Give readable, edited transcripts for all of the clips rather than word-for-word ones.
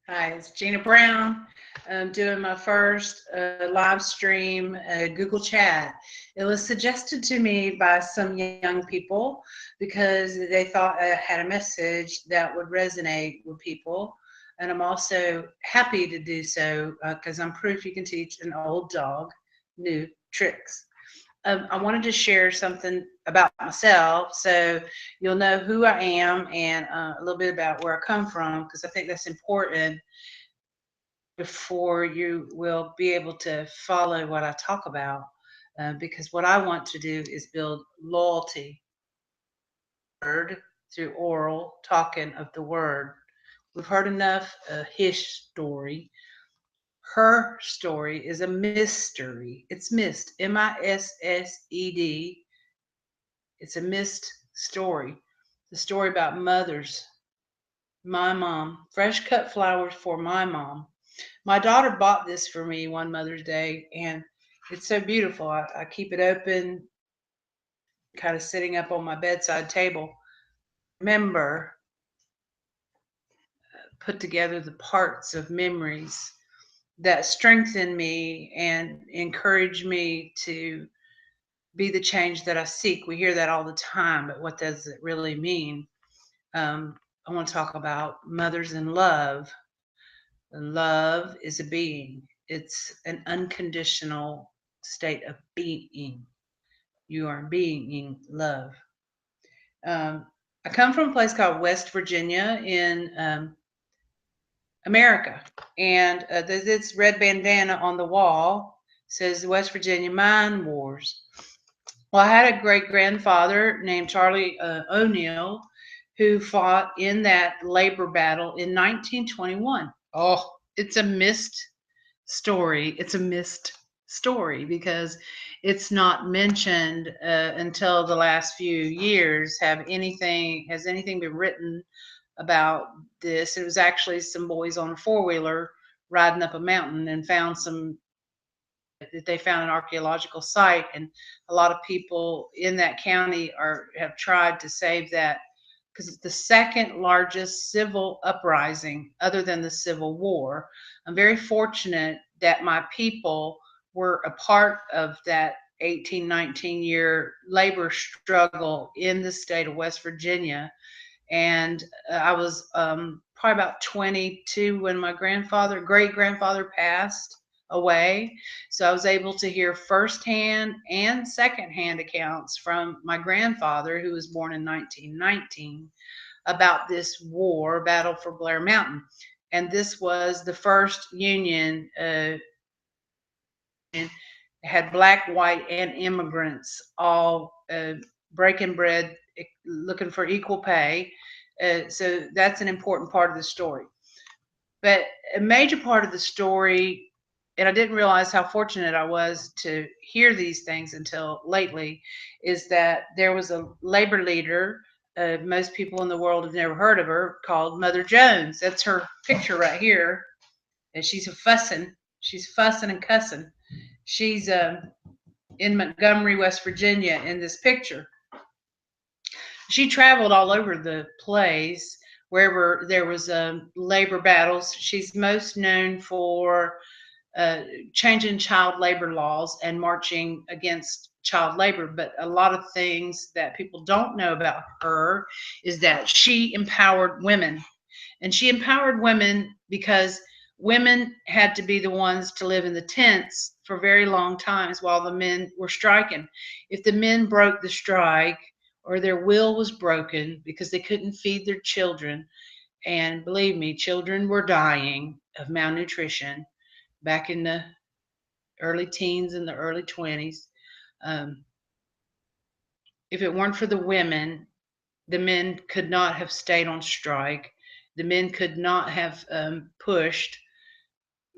Hi, it's Jeana Brown. I'm doing my first live stream Google Chat. It was suggested to me by some young people because they thought I had a message that would resonate with people. And I'm also happy to do so because I'm proof you can teach an old dog new tricks. I wanted to share something about myself so you'll know who I am and a little bit about where I come from because I think that's important before you will be able to follow what I talk about. Because what I want to do is build loyalty word through oral talking of the word. We've heard enough his story. Her story is a mystery. It's missed. Missed. It's a missed story. The story about mothers. My mom. Fresh cut flowers for my mom. My daughter bought this for me one Mother's Day, and it's so beautiful. I keep it open, kind of sitting up on my bedside table. Remember, put together the parts of memories that strengthen me and encourage me to be the change that I seek. We hear that all the time, but what does it really mean? I want to talk about mothers in love. Love is a being, it's an unconditional state of being. You are being love. I come from a place called West Virginia in America, and there's this red bandana on the wall says West Virginia Mine Wars. Well, I had a great grandfather named Charlie O'Neill who fought in that labor battle in 1921. Oh, it's a missed story. It's a missed story because it's not mentioned until the last few years. Has anything been written about this? It was actually some boys on a four wheeler riding up a mountain and found some that they found an archaeological site, and a lot of people in that county are have tried to save that because it's the second largest civil uprising other than the Civil War. I'm very fortunate that my people were a part of that 18-19 year labor struggle in the state of West Virginia. And I was probably about 22 when my great grandfather, passed away. So I was able to hear firsthand and secondhand accounts from my grandfather, who was born in 1919, about this war, Battle for Blair Mountain. And this was the first Union, and had black, white, and immigrants all breaking bread, looking for equal pay. So that's an important part of the story. But a major part of the story, and I didn't realize how fortunate I was to hear these things until lately, is that there was a labor leader. Most people in the world have never heard of her, called Mother Jones. That's her picture right here. And she's a fussing. She's fussing and cussing. She's in Montgomery, West Virginia, in this picture. She traveled all over the place wherever there was labor battles. She's most known for uh, changing child labor laws and marching against child labor. But a lot of things that people don't know about her is that she empowered women. And she empowered women because women had to be the ones to live in the tents for very long times while the men were striking. If the men broke the strike or their will was broken because they couldn't feed their children, and believe me, children were dying of malnutrition back in the early teens and the early 20s. Um, if it weren't for the women, the men could not have stayed on strike. The men could not have pushed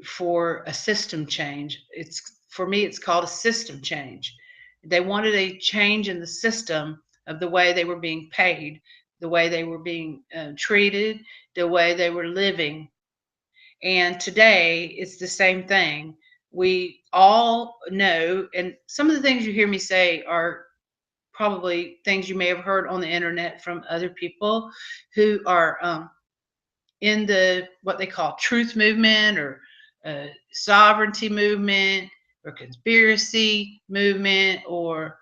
for a system change. It's for me, it's called a system change. They wanted a change in the system of the way they were being paid, the way they were being treated, the way they were living. And today, it's the same thing. We all know, and some of the things you hear me say are probably things you may have heard on the internet from other people who are in the what they call truth movement or sovereignty movement or conspiracy movement or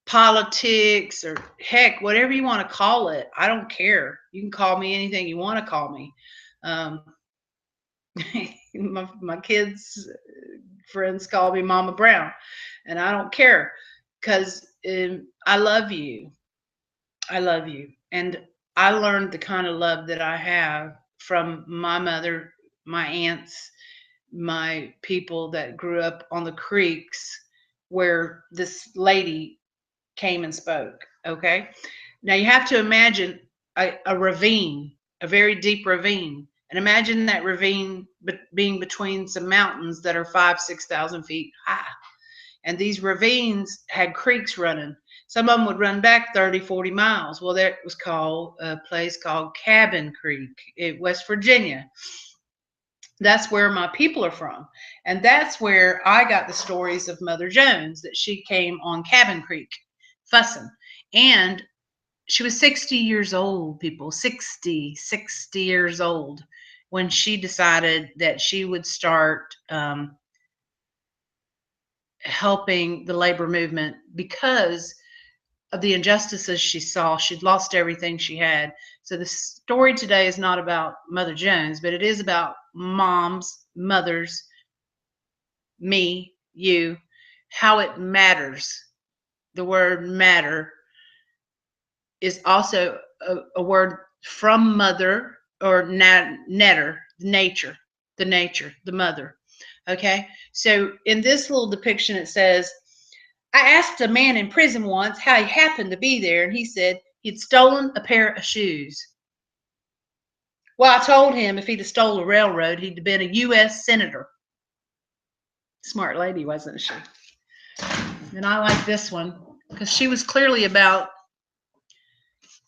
politics or heck, whatever you want to call it. I don't care. You can call me anything you want to call me. Um, my kids' friends call me Mama Brown, and I don't care because I love you. I love you. And I learned the kind of love that I have from my mother, my aunts, my people that grew up on the creeks where this lady came and spoke. Okay. Now you have to imagine a ravine, a very deep ravine. And imagine that ravine being between some mountains that are 6,000 feet high. And these ravines had creeks running. Some of them would run back 30, 40 miles. Well, there was called a place called Cabin Creek in West Virginia. That's where my people are from. And that's where I got the stories of Mother Jones, that she came on Cabin Creek fussing. And she was 60 years old, people, 60 years old when she decided that she would start helping the labor movement because of the injustices she saw. She'd lost everything she had. So the story today is not about Mother Jones, but it is about moms, mothers, me, you, how it matters. The word matter is also a word from mother or netter, nature, the mother. Okay. So in this little depiction, it says, I asked a man in prison once how he happened to be there, and he said he'd stolen a pair of shoes. Well, I told him if he'd have stole a railroad, he'd have been a U.S. senator. Smart lady, wasn't she? And I like this one because she was clearly about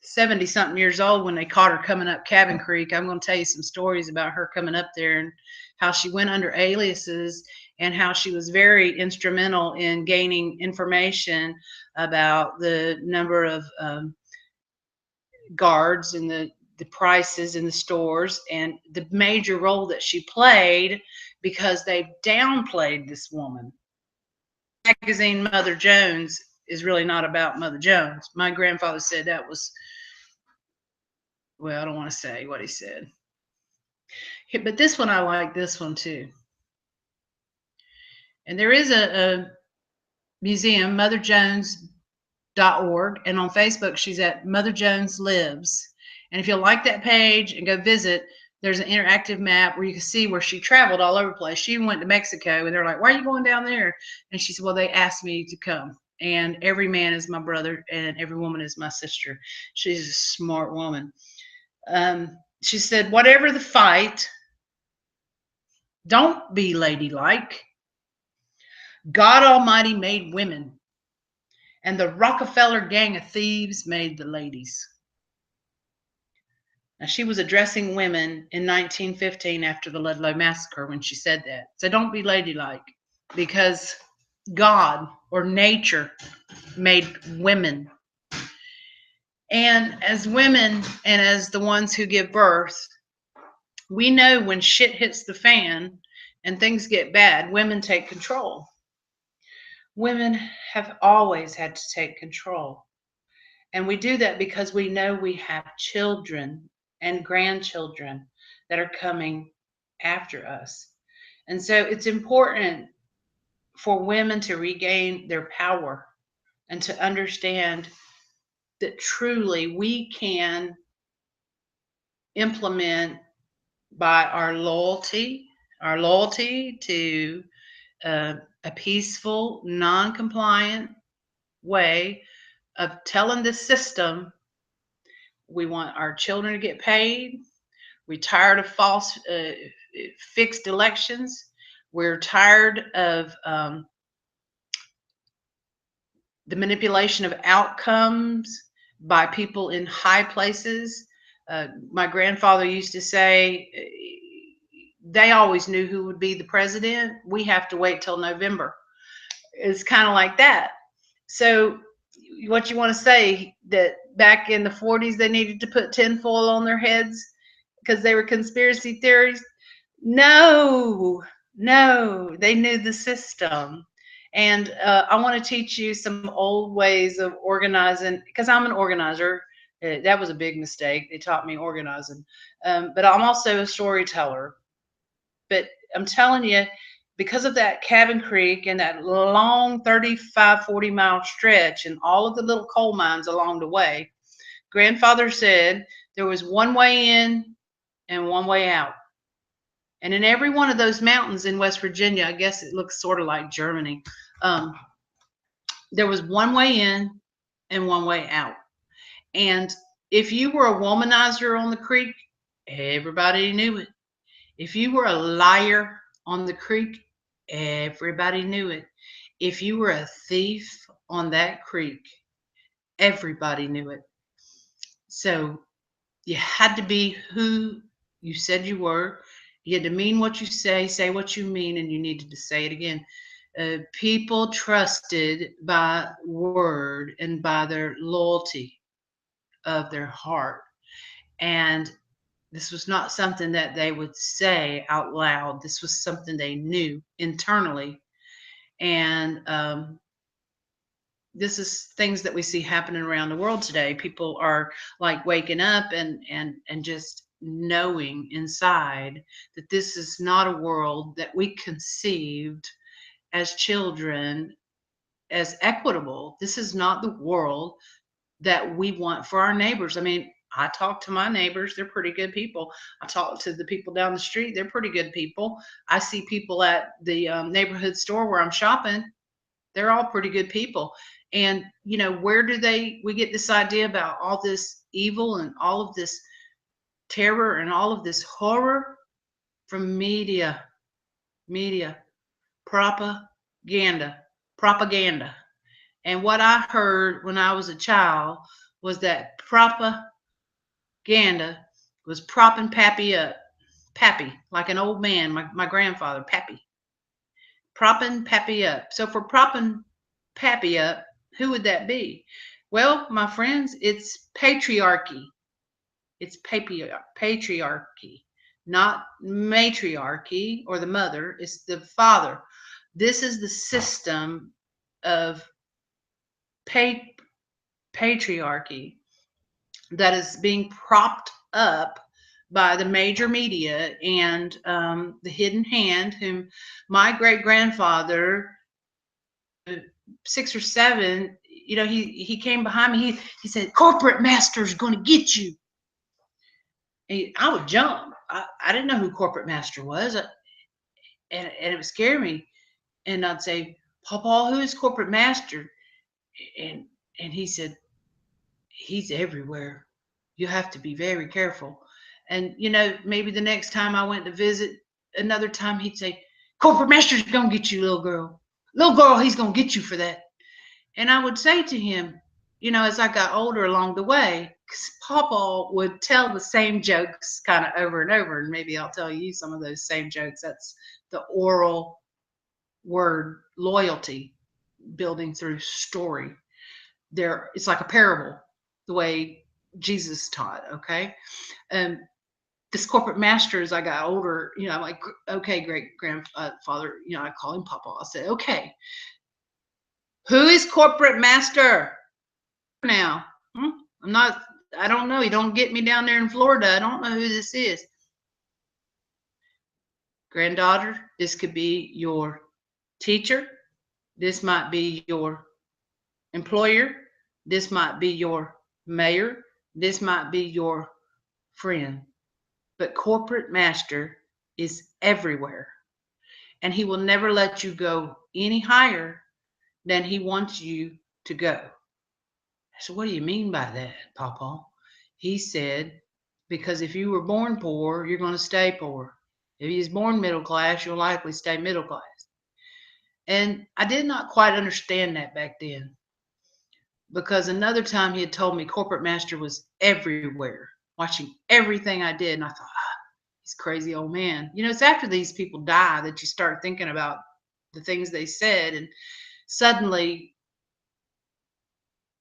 70 something years old when they caught her coming up Cabin Creek. I'm going to tell you some stories about her coming up there and how she went under aliases and how she was very instrumental in gaining information about the number of guards and the prices in the stores and the major role that she played because they downplayed this woman. Magazine Mother Jones is really not about Mother Jones. My grandfather said that was, well, I don't want to say what he said. But this one, I like this one too. And there is a museum, motherjones.org, and on Facebook, she's at Mother Jones Lives. And if you'll like that page and go visit, there's an interactive map where you can see where she traveled all over the place. She went to Mexico, and they're like, why are you going down there? And she said, well, they asked me to come. And every man is my brother, and every woman is my sister. She's a smart woman. She said, whatever the fight, don't be ladylike. God Almighty made women, and the Rockefeller gang of thieves made the ladies. Now, she was addressing women in 1915 after the Ludlow Massacre when she said that. So don't be ladylike, because God or nature made women. And as women and as the ones who give birth, we know when shit hits the fan and things get bad, women take control. Women have always had to take control. And we do that because we know we have children and grandchildren that are coming after us. And so it's important for women to regain their power and to understand that truly we can implement by our loyalty to a peaceful, non-compliant way of telling the system we want our children to get paid. We're tired of false, fixed elections. We're tired of the manipulation of outcomes by people in high places. My grandfather used to say they always knew who would be the president. We have to wait till November. It's kind of like that. So what you want to say that back in the 40s they needed to put tinfoil on their heads because they were conspiracy theories? No, no, they knew the system. And I want to teach you some old ways of organizing because I'm an organizer. That was a big mistake. They taught me organizing. But I'm also a storyteller. But I'm telling you, because of that Cabin Creek and that long 35, 40-mile stretch and all of the little coal mines along the way, grandfather said there was one way in and one way out. And in every one of those mountains in West Virginia, I guess it looks sort of like Germany, um, there was one way in and one way out. And if you were a womanizer on the creek, everybody knew it. If you were a liar on the creek, everybody knew it. If you were a thief on that creek, everybody knew it. So you had to be who you said you were. You had to mean what you say what you mean, and you needed to say it again. People trusted by word and by their loyalty of their heart. And this was not something that they would say out loud. This was something they knew internally. And this is things that we see happening around the world today. People are like waking up and just knowing inside that this is not a world that we conceived as children as equitable. This is not the world that we want for our neighbors. I mean, I talk to my neighbors, they're pretty good people. I talk to the people down the street, they're pretty good people. I see people at the neighborhood store where I'm shopping, they're all pretty good people. And, you know, where do we get this idea about all this evil and all of this terror and all of this horror? From media, propaganda. And what I heard when I was a child was that propaganda was propping Pappy up. Pappy, like an old man, my grandfather, Pappy. Propping Pappy up. So for propping Pappy up, who would that be? Well, my friends, it's patriarchy. It's patriarchy, not matriarchy or the mother. It's the father. This is the system of patriarchy that is being propped up by the major media and the hidden hand, whom my great grandfather, 6 or 7, you know, he came behind me. He said, "Corporate master's going to get you." And I would jump. I didn't know who corporate master was, and it would scare me. And I'd say, "Papa, who is corporate master?" And he said, "He's everywhere. You have to be very careful." And you know, maybe the next time I went to visit, another time he'd say, "Corporate master's gonna get you, little girl. Little girl, he's gonna get you for that." And I would say to him, you know, as I got older along the way, because Papa would tell the same jokes kind of over and over, and maybe I'll tell you some of those same jokes. That's the oral word loyalty building through story. It's like a parable, the way Jesus taught. Okay, and this corporate master, as I got older, you know, I'm like, okay, great grandfather, you know, I call him Papa. I said, okay, who is corporate master now? I'm not. I don't know. You don't get me down there in Florida. I don't know who this is. Granddaughter, this could be your teacher. This might be your employer. This might be your mayor. This might be your friend. But corporate master is everywhere. And he will never let you go any higher than he wants you to go. So what do you mean by that, Papa? He said, because if you were born poor, you're going to stay poor. If you was born middle class, you'll likely stay middle class. And I did not quite understand that back then, because another time he had told me corporate master was everywhere, watching everything I did. And I thought, he's a crazy old man. You know, it's after these people die that you start thinking about the things they said. And suddenly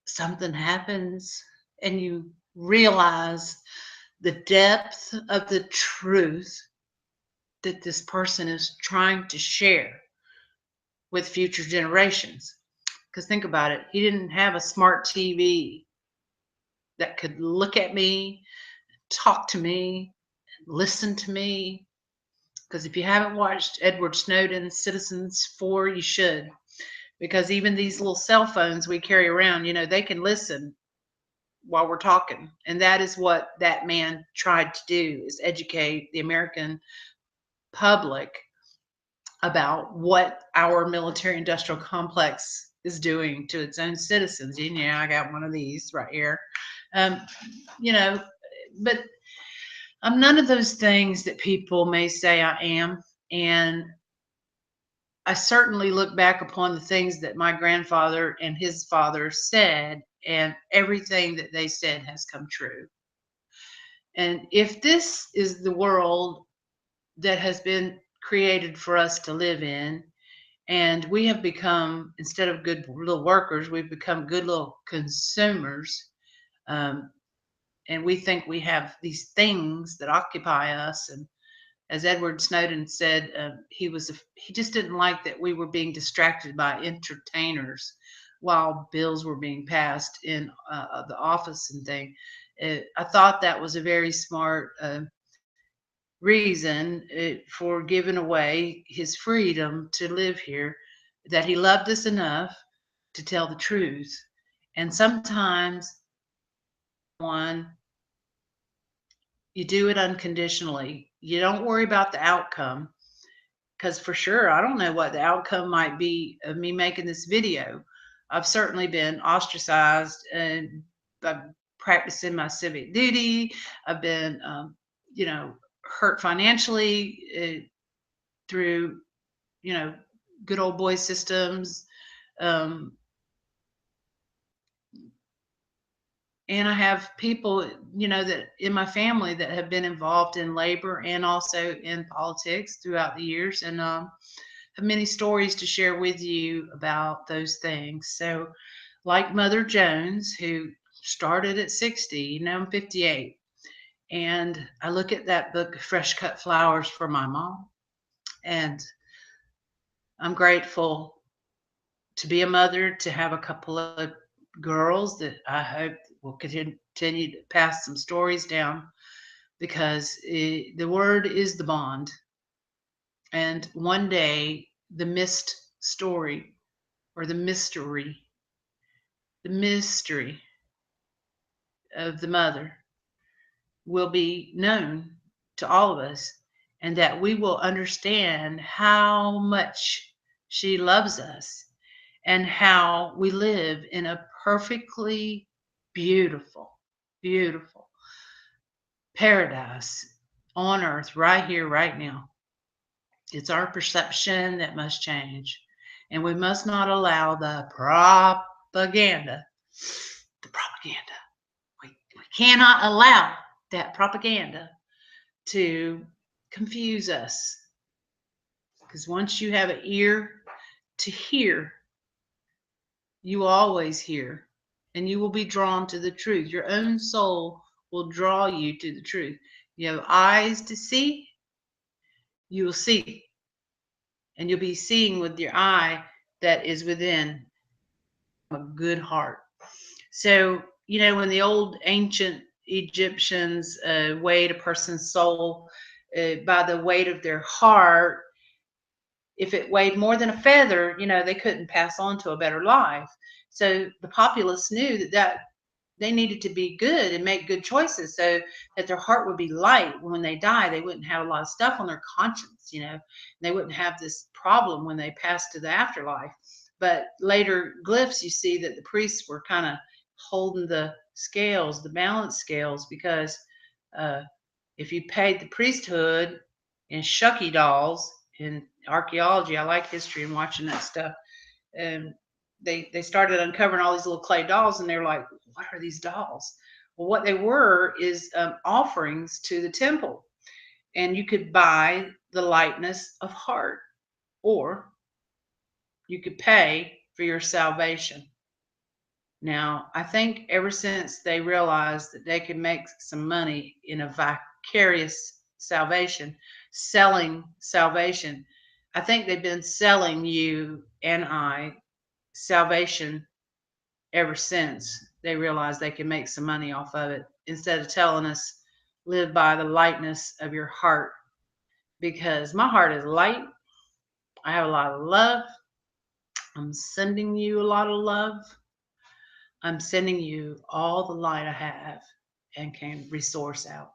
something happens and you realize the depth of the truth that this person is trying to share with future generations. Because think about it, he didn't have a smart TV that could look at me, talk to me, listen to me. Because if you haven't watched Edward Snowden's Citizens 4, you should. Because even these little cell phones we carry around, they can listen while we're talking. And that is what that man tried to do, is educate the American public about what our military industrial complex is doing to its own citizens. I got one of these right here. Um, you know, but I'm none of those things that people may say I am. And I certainly look back upon the things that my grandfather and his father said, and everything that they said has come true. And if this is the world that has been created for us to live in, and we have become, instead of good little workers, we've become good little consumers. Um, and we think we have these things that occupy us. And as Edward Snowden said, he just didn't like that we were being distracted by entertainers while bills were being passed in the office and thing. I thought that was a very smart reason for giving away his freedom to live here, that he loved us enough to tell the truth. And sometimes, one, you do it unconditionally. You don't worry about the outcome, because for sure, I don't know what the outcome might be of me making this video. I've certainly been ostracized and by practicing my civic duty. I've been, hurt financially through, you know, good old boy systems. Um, and I have people, that in my family that have been involved in labor and also in politics throughout the years, and have many stories to share with you about those things. So, like Mother Jones, who started at 60, I'm 58. And I look at that book, Fresh Cut Flowers, for my mom. And I'm grateful to be a mother, to have a couple of girls that I hope will continue to pass some stories down, because the word is the bond. And one day, the missed story, or the mystery of the mother will be known to all of us, and that we will understand how much she loves us, and how we live in a perfectly beautiful, beautiful paradise on earth right here, right now. It's our perception that must change. And we must not allow the propaganda, the propaganda. We cannot allow that propaganda to confuse us. Because once you have an ear to hear, you will always hear, and you will be drawn to the truth. Your own soul will draw you to the truth. You have eyes to see, you will see, and you'll be seeing with your eye that is within a good heart. So, when the old ancient Egyptians weighed a person's soul by the weight of their heart, if it weighed more than a feather, they couldn't pass on to a better life. So the populace knew that they needed to be good and make good choices, so that their heart would be light when they die. They wouldn't have a lot of stuff on their conscience, they wouldn't have this problem when they passed to the afterlife. But later glyphs, you see that the priests were kind of holding the scales, the balance scales, because uh, if you paid the priesthood in shucky dolls, in archaeology, I like history and watching that stuff. And they started uncovering all these little clay dolls, and they were like, what are these dolls? Well, what they were is offerings to the temple. And you could buy the lightness of heart, or you could pay for your salvation. Now, I think ever since they realized that they could make some money in a vicarious salvation, selling salvation, I think they've been selling you and I salvation ever since they realized they can make some money off of it instead of telling us live by the lightness of your heart, because my heart is light. I have a lot of love. I'm sending you a lot of love. I'm sending you all the light I have and can resource out,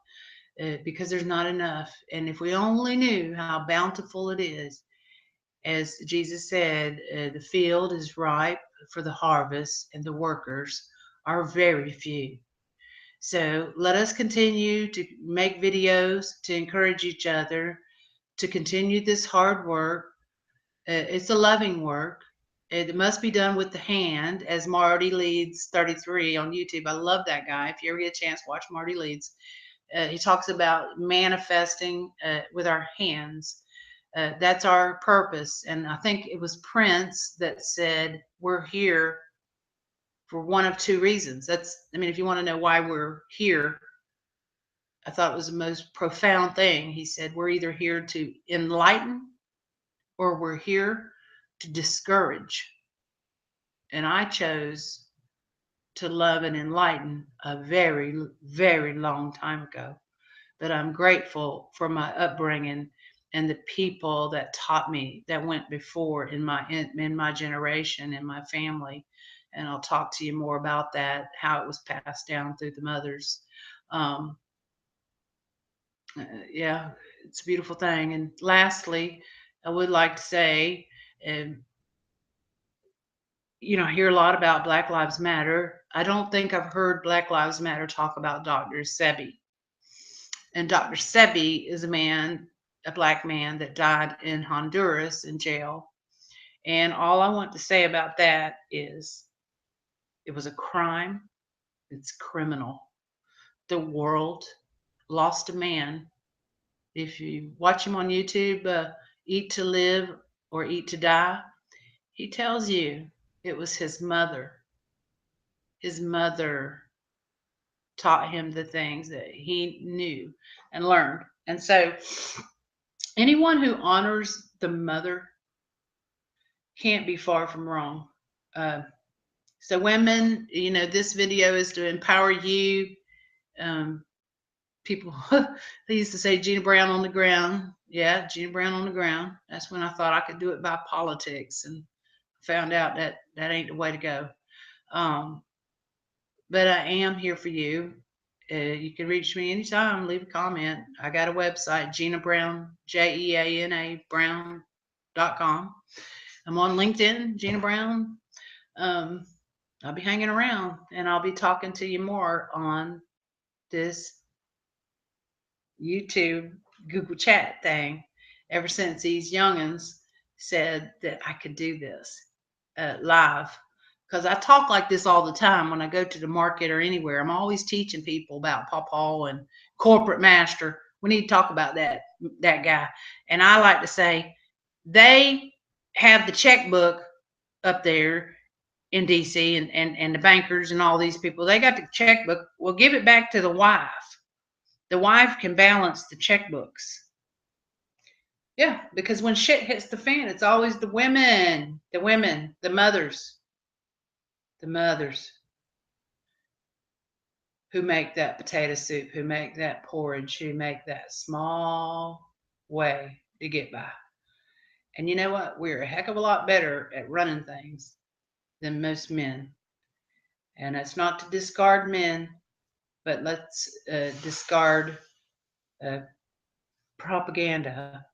because there's not enough. And if we only knew how bountiful it is, as Jesus said, the field is ripe for the harvest and the workers are very few. So let us continue to make videos to encourage each other to continue this hard work. It's a loving work. It must be done with the hand, as Marty Leeds 33 on YouTube. I love that guy. If you ever get a chance, watch Marty Leeds. He talks about manifesting with our hands. That's our purpose. And I think it was Prince that said, we're here for one of two reasons. I mean, if you want to know why we're here, I thought it was the most profound thing. He said, we're either here to enlighten or we're here to discourage. And I chose to love and enlighten a very, very long time ago. But I'm grateful for my upbringing and the people that taught me, that went before in my generation, in my family. And I'll talk to you more about that, how it was passed down through the mothers. Um, yeah, it's a beautiful thing. And lastly, I would like to say, um, I hear a lot about Black Lives Matter. I don't think I've heard Black Lives Matter talk about Dr. Sebi. And Dr. Sebi is a black man that died in Honduras in jail. And all I want to say about that is it was a crime. It's criminal. The world lost a man. If you watch him on YouTube, Eat to Live or Eat to Die, he tells you it was his mother. His mother taught him the things that he knew and learned. And so, anyone who honors the mother can't be far from wrong. Uh, so, women, this video is to empower you. Um, People, they used to say Jeana Brown on the ground. Yeah, Jeana Brown on the ground. That's when I thought I could do it by politics, and found out that that ain't the way to go. Um, but I am here for you. You can reach me anytime. Leave a comment. I got a website, Jeana Brown, Jeana Brown.com. I'm on LinkedIn, Jeana Brown. Um, I'll be hanging around, and I'll be talking to you more on this YouTube, Google Chat thing ever since these youngins said that I could do this live. Because I talk like this all the time when I go to the market or anywhere. I'm always teaching people about Pawpaw and corporate master. We need to talk about that guy. And I like to say they have the checkbook up there in DC, and the bankers and all these people. They got the checkbook. Well, give it back to the wife. The wife can balance the checkbooks. Yeah, because when shit hits the fan, it's always the mothers who make that potato soup, who make that porridge, who make that small way to get by. And you know what? We're a heck of a lot better at running things than most men. And it's not to discard men, but let's discard uh, propaganda.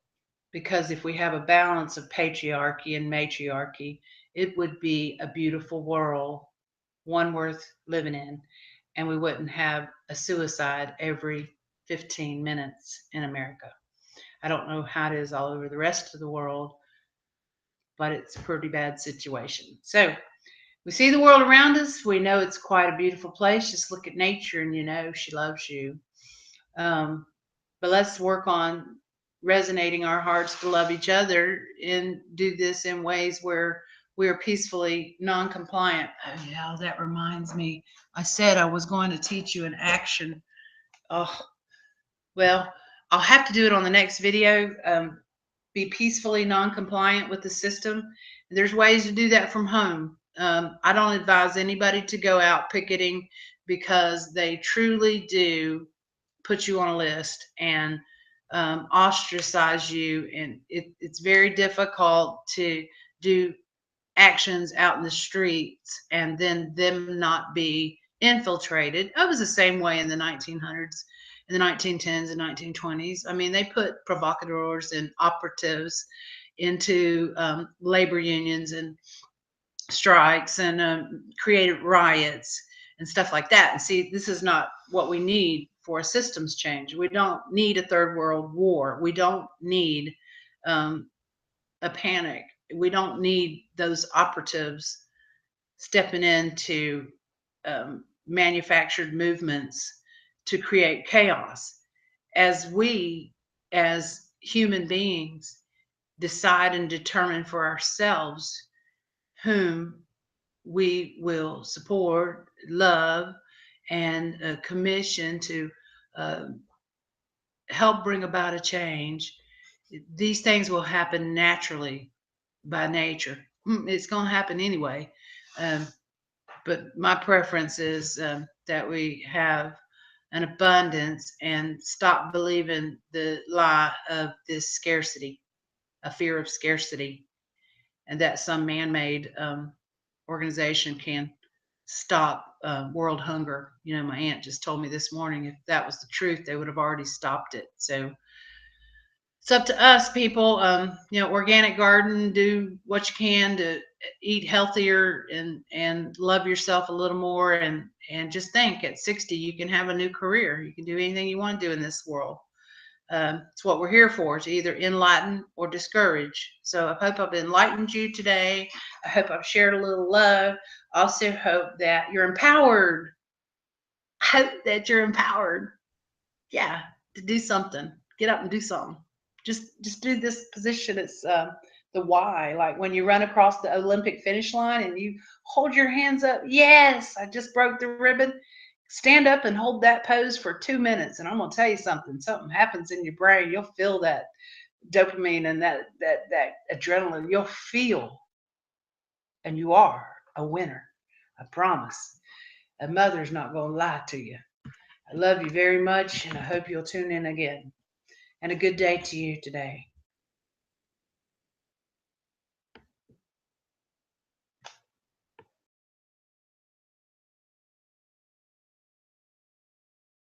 Because if we have a balance of patriarchy and matriarchy, it would be a beautiful world, one worth living in, and we wouldn't have a suicide every 15 minutes in America. I don't know how it is all over the rest of the world, but it's a pretty bad situation. So we see the world around us. We know it's quite a beautiful place. Just look at nature and you know she loves you. But let's work on resonating our hearts to love each other and do this in ways where we are peacefully non-compliant. Oh yeah, that reminds me. I said I was going to teach you an action. Oh, well, I'll have to do it on the next video. Be peacefully non-compliant with the system. There's ways to do that from home. I don't advise anybody to go out picketing because they truly do put you on a list and ostracize you, and it's very difficult to do actions out in the streets and then them not be infiltrated. I was the same way in the 1900s, in the 1910s and 1920s. I mean, they put provocateurs and operatives into labor unions and strikes and created riots and stuff like that. And see, this is not what we need for a systems change. We don't need a third world war. We don't need um, a panic. We don't need those operatives stepping into manufactured movements to create chaos. As we, as human beings, decide and determine for ourselves whom we will support, love, and commission to uh, help bring about a change, these things will happen naturally by nature. It's going to happen anyway. Um, but my preference is that we have an abundance and stop believing the lie of this scarcity, a fear of scarcity, and that some man made organization can stop world hunger. You know, my aunt just told me this morning if that was the truth, they would have already stopped it. So it's up to us, people. You know, organic garden, do what you can to eat healthier and love yourself a little more, and just think at 60 you can have a new career. You can do anything you want to do in this world. It's what we're here for, to either enlighten or discourage. So I hope I've enlightened you today. I hope I've shared a little love. I also hope that you're empowered. I hope that you're empowered. Yeah, to do something. Get up and do something. Just do this position. It's the why. Like when you run across the Olympic finish line and you hold your hands up. Yes, I just broke the ribbon. Stand up and hold that pose for 2 minutes. And I'm gonna tell you something. Something happens in your brain. You'll feel that dopamine and that adrenaline. You'll feel, and you are a winner. I promise. A mother's not gonna lie to you. I love you very much, and I hope you'll tune in again. And a good day to you today.